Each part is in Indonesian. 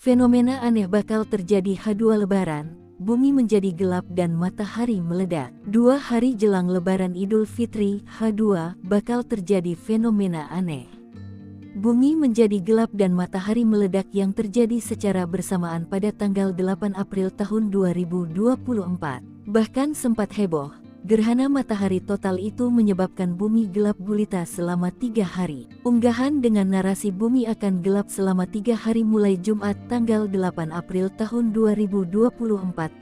Fenomena aneh bakal terjadi H2 Lebaran, bumi menjadi gelap dan matahari meledak. 2 hari jelang Lebaran Idul Fitri, H2, bakal terjadi fenomena aneh. Bumi menjadi gelap dan matahari meledak yang terjadi secara bersamaan pada tanggal 8 April tahun 2024. Bahkan sempat heboh. Gerhana matahari total itu menyebabkan bumi gelap gulita selama 3 hari. Unggahan dengan narasi bumi akan gelap selama 3 hari mulai Jumat tanggal 8 April tahun 2024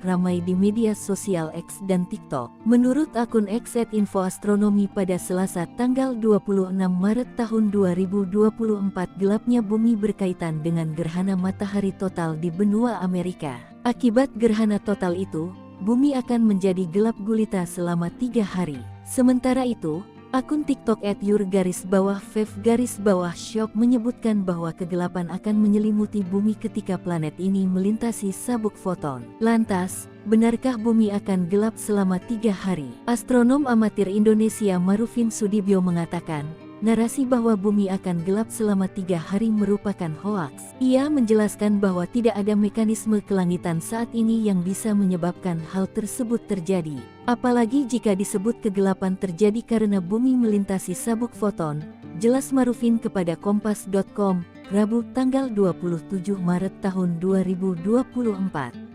ramai di media sosial X dan TikTok. Menurut akun @infoastronomi pada Selasa tanggal 26 Maret tahun 2024 gelapnya bumi berkaitan dengan gerhana matahari total di benua Amerika. Akibat gerhana total itu, bumi akan menjadi gelap gulita selama 3 hari. Sementara itu, akun TikTok @your_fev_shock menyebutkan bahwa kegelapan akan menyelimuti bumi ketika planet ini melintasi sabuk foton. Lantas, benarkah bumi akan gelap selama 3 hari? Astronom amatir Indonesia Marufin Sudibyo mengatakan, narasi bahwa bumi akan gelap selama 3 hari merupakan hoaks. Ia menjelaskan bahwa tidak ada mekanisme kelangitan saat ini yang bisa menyebabkan hal tersebut terjadi. Apalagi jika disebut kegelapan terjadi karena bumi melintasi sabuk foton, jelas Marufin kepada Kompas.com, Rabu tanggal 27 Maret tahun 2024.